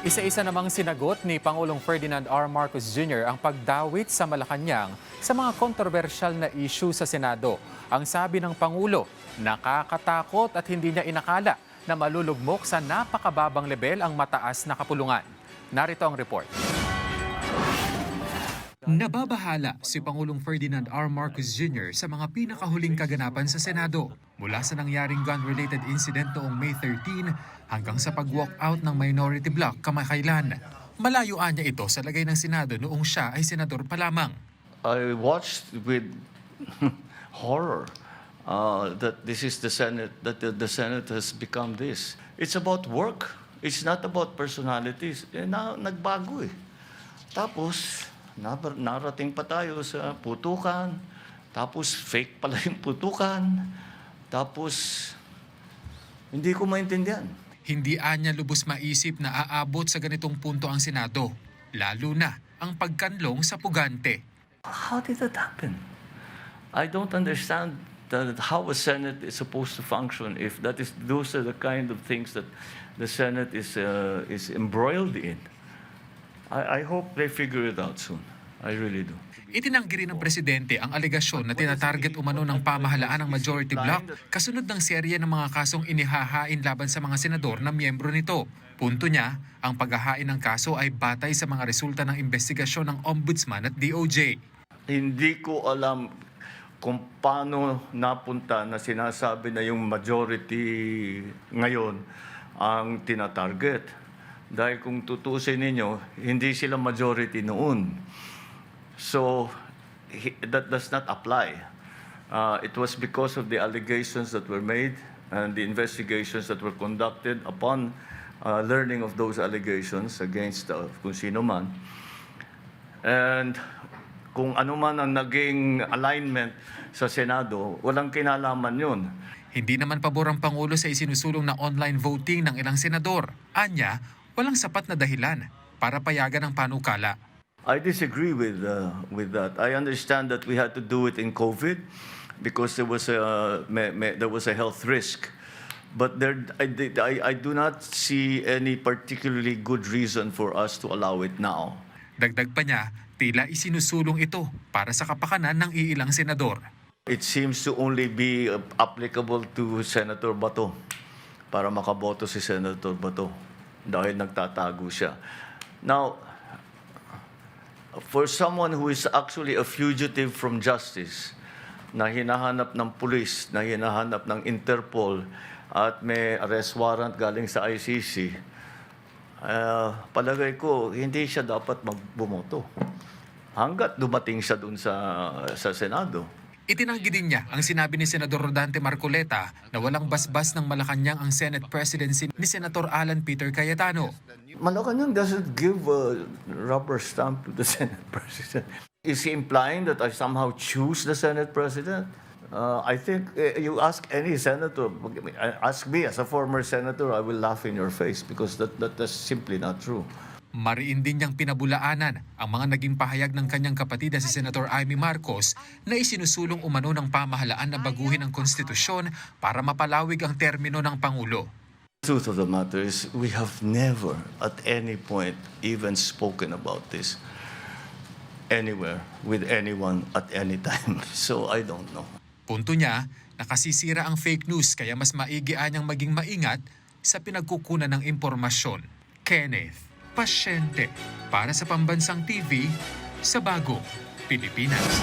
Isa-isa namang sinagot ni Pangulong Ferdinand R. Marcos Jr. ang pagdawit sa Malacanang sa mga kontrobersyal na issue sa Senado. Ang sabi ng Pangulo, nakakatakot at hindi niya inakala na malulugmok sa napakababang level ang mataas na kapulungan. Narito ang report. Nababahala si Pangulong Ferdinand R. Marcos Jr. sa mga pinakahuling kaganapan sa Senado. Mula sa nangyaring gun-related incident noong May 13 hanggang sa pag-walkout ng minority bloc kamakailan. Malayuan niya ito sa lagay ng Senado noong siya ay senador pa lamang. I watched with horror that this is the Senate, that the Senate has become this. It's about work. It's not about personalities. Nagbago eh. Tapos, narating pa tayo sa putukan, tapos fake pala yung putukan, tapos hindi ko maintindihan. Hindi anya lubos maisip na aabot sa ganitong punto ang Senado, lalo na ang pagkanlong sa pugante. How did that happen? I don't understand how a Senate is supposed to function if those are the kind of things that the Senate is embroiled in. I hope they figure it out soon. I really do. Itinanggi rin ng presidente ang alegasyon na tinatarget umano ng pamahalaan ng majority bloc kasunod ng serye ng mga kasong inihahain laban sa mga senador na miyembro nito. Punto niya, ang paghahain ng kaso ay batay sa mga resulta ng investigasyon ng Ombudsman at DOJ. Hindi ko alam kung paano napunta na sinasabi na yung majority ngayon ang tinatarget. Dahil kung tutusin ninyo, hindi sila majority noon. So, that does not apply. It was because of the allegations that were made and the investigations that were conducted upon learning of those allegations against kung sino man. And kung ano man ang naging alignment sa Senado, walang kinalaman yun. Hindi naman pabor ang Pangulo sa isinusulong na online voting ng ilang senador. Anya, walang sapat na dahilan para payagan ang panukala. I disagree with that. I understand that we had to do it in COVID because there was a health risk. But I do not see any particularly good reason for us to allow it now. Dagdag pa niya, tila isinusulong ito para sa kapakanan ng iilang senador. It seems to only be applicable to Senator Bato para makaboto si Senator Bato dahil nagtatago siya. Now, for someone who is actually a fugitive from justice, na hinahanap ng pulis, na hinahanap ng Interpol, at may arrest warrant galing sa ICC, palagay ko, hindi siya dapat magbumoto hanggat dumating siya dun sa Senado. Itinanggi din niya ang sinabi ni Senador Rodante Marcoleta na walang basbas ng Malacanang ang Senate presidency ni Senator Alan Peter Cayetano. Malacanang doesn't give a rubber stamp to the Senate president. Is he implying that I somehow choose the Senate president? I think you ask any senator, ask me as a former senator, I will laugh in your face because that's simply not true. Mariin din niyang pinabulaanan ang mga naging pahayag ng kanyang kapatid na si Senator Amy Marcos na isinusulong umano ng pamahalaan na baguhin ang konstitusyon para mapalawig ang termino ng Pangulo. The truth of the matter is we have never at any point even spoken about this anywhere with anyone at any time. So I don't know. Punto niya, nakasisira ang fake news kaya mas maigian niyang maging maingat sa pinagkukunan ng impormasyon. Kenneth Pasyente para sa Pambansang TV sa Bagong Pilipinas.